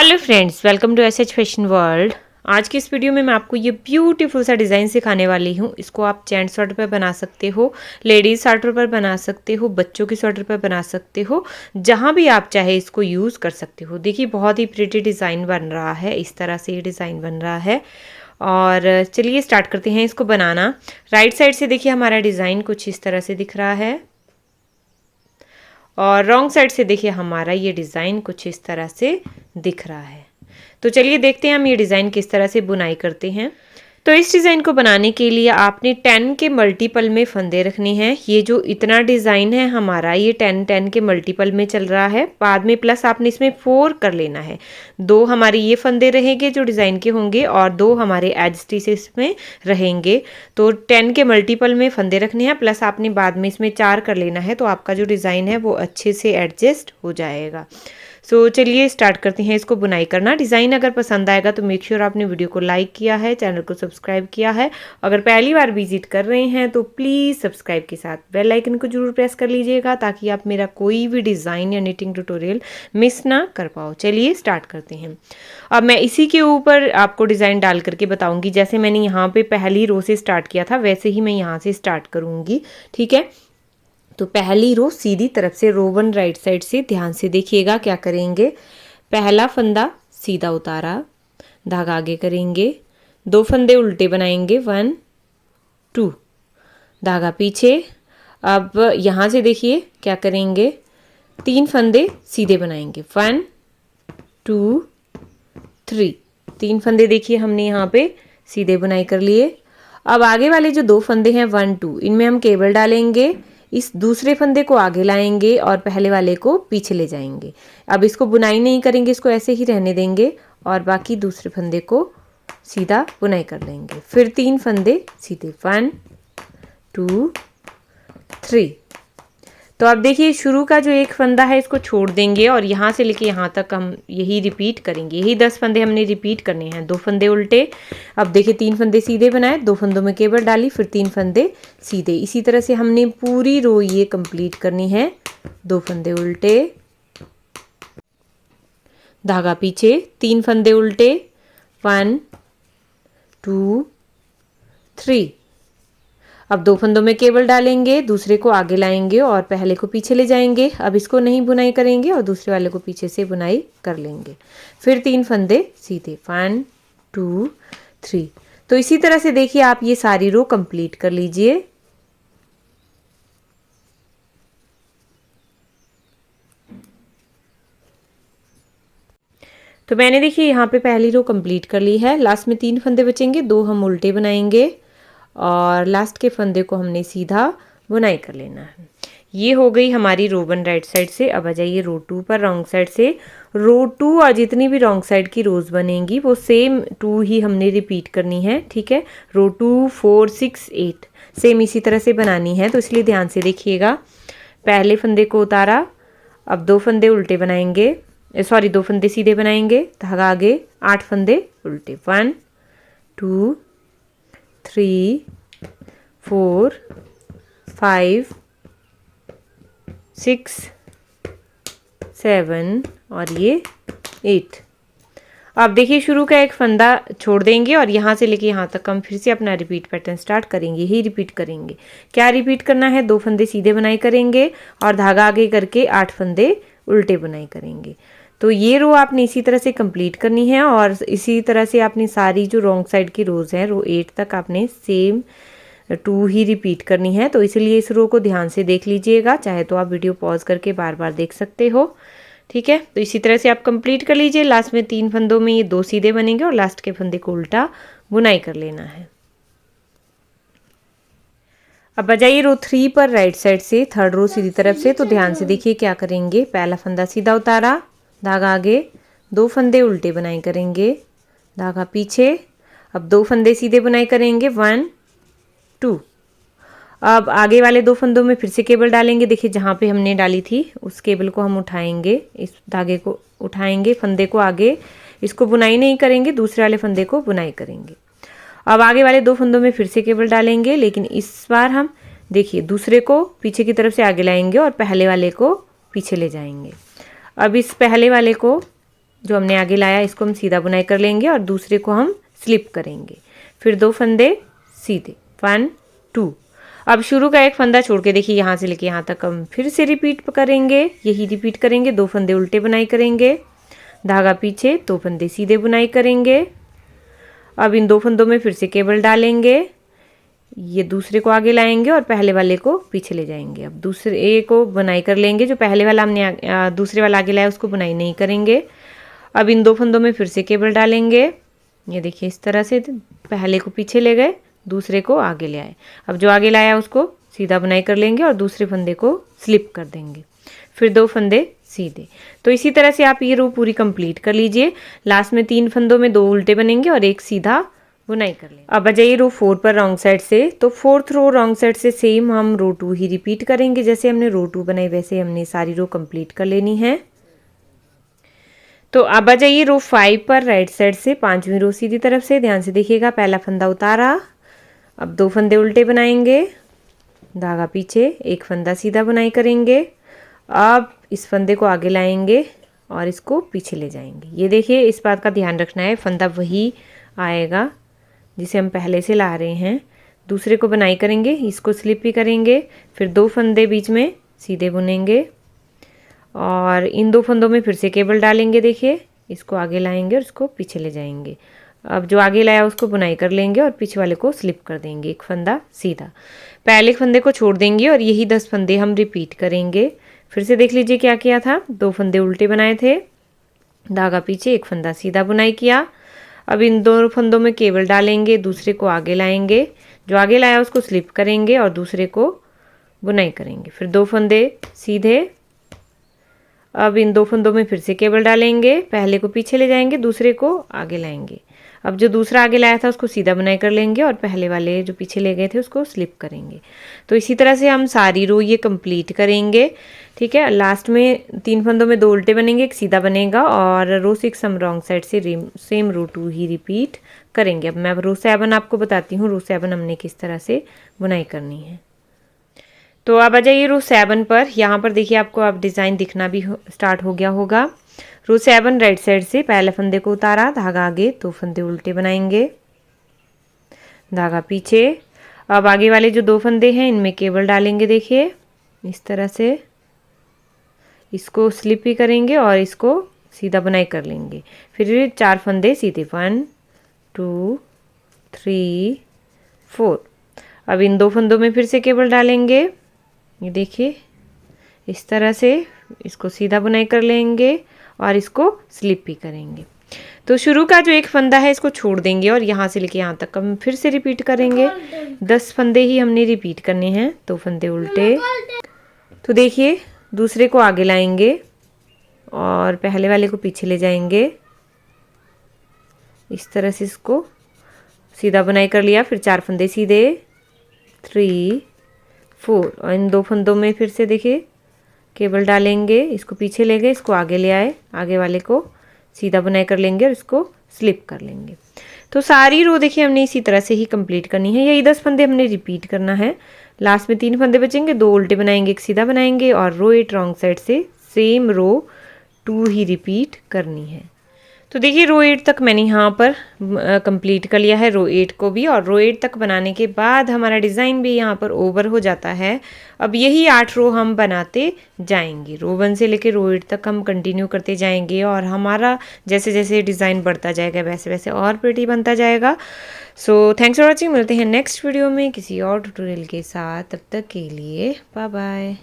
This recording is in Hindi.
Hello friends, welcome to SH fashion world. आज की इस वीडियो में मैं आपको ये ब्यूटीफुल सा डिज़ाइन सिखाने वाली हूँ। इसको आप जेंट स्वेटर पर बना सकते हो, लेडीज स्वेटर पर बना सकते हो, बच्चों की स्वेटर पर बना सकते हो, जहाँ भी आप चाहे इसको यूज़ कर सकते हो। देखिए बहुत ही प्रिटी डिज़ाइन बन रहा है, इस तरह से ये डिज़ाइन बन रहा है। और चलिए स्टार्ट करते हैं इसको बनाना। राइट साइड से देखिए हमारा डिज़ाइन कुछ इस तरह से दिख रहा है और रॉन्ग साइड से देखिए हमारा ये डिज़ाइन कुछ इस तरह से दिख रहा है। तो चलिए देखते हैं हम ये डिज़ाइन किस तरह से बुनाई करते हैं। तो इस डिज़ाइन को बनाने के लिए आपने 10 के मल्टीपल में फंदे रखने हैं। ये जो इतना डिज़ाइन है हमारा, ये 10 के मल्टीपल में चल रहा है। बाद में प्लस आपने इसमें 4 कर लेना है। 2 हमारे ये फंदे रहेंगे जो डिज़ाइन के होंगे और 2 हमारे एज स्टिचेस में रहेंगे। तो 10 के मल्टीपल में फंदे रखने हैं, प्लस आपने बाद में इसमें 4 कर लेना है। तो आपका जो डिज़ाइन है वो अच्छे से एडजस्ट हो जाएगा। सो चलिए स्टार्ट करते हैं इसको बुनाई करना। डिज़ाइन अगर पसंद आएगा तो मेक श्योर आपने वीडियो को लाइक किया है, चैनल को सब्सक्राइब किया है। अगर पहली बार विजिट कर रहे हैं तो प्लीज़ सब्सक्राइब के साथ बेल आइकन को जरूर प्रेस कर लीजिएगा ताकि आप मेरा कोई भी डिज़ाइन या निटिंग ट्यूटोरियल मिस ना कर पाओ। चलिए स्टार्ट करते हैं। अब मैं इसी के ऊपर आपको डिज़ाइन डाल करके बताऊँगी। जैसे मैंने यहाँ पर पहली रो से स्टार्ट किया था वैसे ही मैं यहाँ से स्टार्ट करूँगी, ठीक है। तो पहली रो सीधी तरफ से, रो 1 राइट साइड से, ध्यान से देखिएगा क्या करेंगे। पहला फंदा सीधा उतारा, धागा आगे करेंगे, 2 फंदे उल्टे बनाएंगे, 1 2, धागा पीछे। अब यहाँ से देखिए क्या करेंगे, 3 फंदे सीधे बनाएंगे, 1 2 3। 3 फंदे देखिए हमने यहाँ पे सीधे बुनाई कर लिए। अब आगे वाले जो 2 फंदे हैं 1 2, इनमें हम केबल डालेंगे, इस दूसरे फंदे को आगे लाएंगे और पहले वाले को पीछे ले जाएंगे। अब इसको बुनाई नहीं करेंगे, इसको ऐसे ही रहने देंगे और बाकी दूसरे फंदे को सीधा बुनाई कर लेंगे। फिर 3 फंदे सीधे, 1 2 3। तो अब देखिए शुरू का जो एक फंदा है इसको छोड़ देंगे और यहाँ से लेके यहाँ तक हम यही रिपीट करेंगे। यही 10 फंदे हमने रिपीट करने हैं। 2 फंदे उल्टे, अब देखिए 3 फंदे सीधे बनाए, 2 फंदों में केबल डाली, फिर 3 फंदे सीधे। इसी तरह से हमने पूरी रो ये कंप्लीट करनी है। 2 फंदे उल्टे, धागा पीछे, 3 फंदे उल्टे, 1 2 3। अब 2 फंदों में केबल डालेंगे, दूसरे को आगे लाएंगे और पहले को पीछे ले जाएंगे। अब इसको नहीं बुनाई करेंगे और दूसरे वाले को पीछे से बुनाई कर लेंगे। फिर 3 फंदे सीधे, 1 2 3। तो इसी तरह से देखिए आप ये सारी रो कंप्लीट कर लीजिए। तो मैंने देखिए यहाँ पे पहली रो कंप्लीट कर ली है। लास्ट में 3 फंदे बचेंगे, 2 हम उल्टे बनाएंगे और लास्ट के फंदे को हमने सीधा बुनाई कर लेना है। ये हो गई हमारी रो 1 राइट साइड से। अब आ जाइए रो 2 पर रॉन्ग साइड से। रो 2 और जितनी भी रॉन्ग साइड की रोज बनेंगी वो सेम 2 ही हमने रिपीट करनी है, ठीक है। रो 2 4 6 8 सेम इसी तरह से बनानी है, तो इसलिए ध्यान से देखिएगा। पहले फंदे को उतारा, अब 2 फंदे उल्टे बनाएंगे, 2 फंदे सीधे बनाएंगे, धागा आगे, 8 फंदे उल्टे, 1 2 3 4 5 6 7 और ये 8। अब देखिए शुरू का एक फंदा छोड़ देंगे और यहाँ से लेके यहाँ तक हम फिर से अपना रिपीट पैटर्न स्टार्ट करेंगे। यही रिपीट करेंगे। क्या रिपीट करना है, 2 फंदे सीधे बुनाई करेंगे और धागा आगे करके 8 फंदे उल्टे बुनाई करेंगे। तो ये रो आपने इसी तरह से कंप्लीट करनी है और इसी तरह से आपने सारी जो रॉन्ग साइड की रोज़ हैं, रो 8 तक आपने सेम 2 ही रिपीट करनी है। तो इसलिए इस रो को ध्यान से देख लीजिएगा, चाहे तो आप वीडियो पॉज करके बार बार देख सकते हो, ठीक है। तो इसी तरह से आप कंप्लीट कर लीजिए। लास्ट में 3 फंदों में ये 2 सीधे बनेंगे और लास्ट के फंदे को उल्टा बुनाई कर लेना है। अब बजाइए रो 3 पर राइट साइड से, थर्ड रो सीधी तरफ से। तो ध्यान से देखिए क्या करेंगे। पहला फंदा सीधा उतारा, धागा आगे, 2 फंदे उल्टे बुनाई करेंगे, धागा पीछे। अब 2 फंदे सीधे बुनाई करेंगे, 1 2। अब आगे वाले 2 फंदों में फिर से केबल डालेंगे। देखिए जहाँ पे हमने डाली थी उस केबल को हम उठाएंगे, इस धागे को उठाएंगे, फंदे को आगे, इसको बुनाई नहीं करेंगे, दूसरे वाले फंदे को बुनाई करेंगे। अब आगे वाले 2 फंदों में फिर से केबल डालेंगे, लेकिन इस बार हम देखिए दूसरे को पीछे की तरफ से आगे लाएंगे और पहले वाले को पीछे ले जाएंगे। अब इस पहले वाले को जो हमने आगे लाया इसको हम सीधा बुनाई कर लेंगे और दूसरे को हम स्लिप करेंगे। फिर 2 फंदे सीधे, 1 2। अब शुरू का एक फंदा छोड़ के देखिए यहाँ से लेके यहाँ तक हम फिर से रिपीट करेंगे, यही रिपीट करेंगे। 2 फंदे उल्टे बुनाई करेंगे, धागा पीछे, 2 फंदे सीधे बुनाई करेंगे। अब इन 2 फंदों में फिर से केबल डालेंगे, ये दूसरे को आगे लाएंगे और पहले वाले को पीछे ले जाएंगे। अब दूसरे को बुनाई कर लेंगे, जो पहले वाला हमने दूसरे वाला आगे लाया उसको बुनाई नहीं करेंगे। अब इन 2 फंदों में फिर से केबल डालेंगे, ये देखिए इस तरह से पहले को पीछे ले गए, दूसरे को आगे ले आए। अब जो आगे लाया उसको सीधा बुनाई कर लेंगे और दूसरे फंदे को स्लिप कर देंगे। फिर 2 फंदे सीधे। तो इसी तरह से आप ये रो पूरी कंप्लीट कर लीजिए। लास्ट में 3 फंदों में 2 उल्टे बनेंगे और एक सीधा बुनाई कर लेंगे। अब आ जाइए रो 4 पर रॉन्ग साइड से। तो 4th रो रॉन्ग साइड से सेम हम रो 2 ही रिपीट करेंगे। जैसे हमने रो 2 बनाई वैसे हमने सारी रो कंप्लीट कर लेनी है। तो अब आ जाइए रो 5 पर राइट साइड से 5वीं रो सीधी तरफ से। ध्यान से देखिएगा, पहला फंदा उतारा, अब 2 फंदे उल्टे बनाएंगे, धागा पीछे, एक फंदा सीधा बुनाई करेंगे। अब इस फंदे को आगे लाएंगे और इसको पीछे ले जाएंगे। ये देखिए इस बात का ध्यान रखना है, फंदा वही आएगा जिसे हम पहले से ला रहे हैं। दूसरे को बुनाई करेंगे, इसको स्लिप भी करेंगे, फिर 2 फंदे बीच में सीधे बुनेंगे और इन 2 फंदों में फिर से केबल डालेंगे। देखिए इसको आगे लाएंगे और इसको पीछे ले जाएंगे। अब जो आगे लाया उसको बुनाई कर लेंगे और पीछे वाले को स्लिप कर देंगे, एक फंदा सीधा। पहले फंदे को छोड़ देंगे और यही 10 फंदे हम रिपीट करेंगे। फिर से देख लीजिए क्या किया था, 2 फंदे उल्टे बनाए थे, धागा पीछे, एक फंदा सीधा बुनाई किया। अब इन 2 फंदों में केबल डालेंगे, दूसरे को आगे लाएंगे, जो आगे लाया उसको स्लिप करेंगे और दूसरे को बुनाई करेंगे। फिर 2 फंदे सीधे। अब इन 2 फंदों में फिर से केबल डालेंगे, पहले को पीछे ले जाएंगे, दूसरे को आगे लाएंगे। अब जो दूसरा आगे लाया था उसको सीधा बुनाई कर लेंगे और पहले वाले जो पीछे ले गए थे उसको स्लिप करेंगे। तो इसी तरह से हम सारी रो ये कंप्लीट करेंगे। ठीक है, लास्ट में 3 फंदों में 2 उल्टे बनेंगे, एक सीधा बनेगा और रो 6 हम रॉन्ग साइड से सेम रो 2 ही रिपीट करेंगे। अब मैं रो 7 आपको बताती हूँ, रो 7 हमने किस तरह से बुनाई करनी है। तो अब आ जाइए रो 7 पर। यहाँ पर देखिए आपको अब डिज़ाइन दिखना भी स्टार्ट हो गया होगा। रो 7 राइट साइड से पहले फंदे को उतारा, धागा आगे, 2 फंदे उल्टे बनाएंगे, धागा पीछे। अब आगे वाले जो 2 फंदे हैं इनमें केबल डालेंगे, देखिए इस तरह से, इसको स्लिप भी करेंगे और इसको सीधा बुनाई कर लेंगे। फिर 4 फंदे सीधे, 1 2 3 4। अब इन 2 फंदों में फिर से केबल डालेंगे, ये देखिए इस तरह से, इसको सीधा बुनाई कर लेंगे और इसको स्लिप भी करेंगे। तो शुरू का जो एक फंदा है इसको छोड़ देंगे और यहाँ से लेके यहाँ तक हम फिर से रिपीट करेंगे। 10 फंदे ही हमने रिपीट करने हैं, 2 फंदे उल्टे। तो देखिए दूसरे को आगे लाएंगे और पहले वाले को पीछे ले जाएंगे, इस तरह से इसको सीधा बुनाई कर लिया। फिर 4 फंदे सीधे, 3 4 और इन 2 फंदों में फिर से देखिए केबल डालेंगे, इसको पीछे ले गए, इसको आगे ले आए, आगे वाले को सीधा बुनाई कर लेंगे और इसको स्लिप कर लेंगे। तो सारी रो देखिए हमने इसी तरह से ही कंप्लीट करनी है। यही 10 फंदे हमने रिपीट करना है। लास्ट में 3 फंदे बचेंगे, 2 उल्टे बनाएंगे, एक सीधा बनाएंगे और रो 8 रॉन्ग साइड से सेम रो 2 ही रिपीट करनी है। तो देखिए रो 8 तक मैंने यहाँ पर कंप्लीट कर लिया है, रो 8 को भी। और रो 8 तक बनाने के बाद हमारा डिज़ाइन भी यहाँ पर ओवर हो जाता है। अब यही 8 रो हम बनाते जाएंगे, रो 1 से लेकर रो 8 तक हम कंटिन्यू करते जाएंगे और हमारा जैसे जैसे डिज़ाइन बढ़ता जाएगा वैसे वैसे और प्रिटी बनता जाएगा। So thanks for watching. मिलते हैं नेक्स्ट वीडियो में किसी और ट्यूटोरियल के साथ, तब तक के लिए बाय बाय।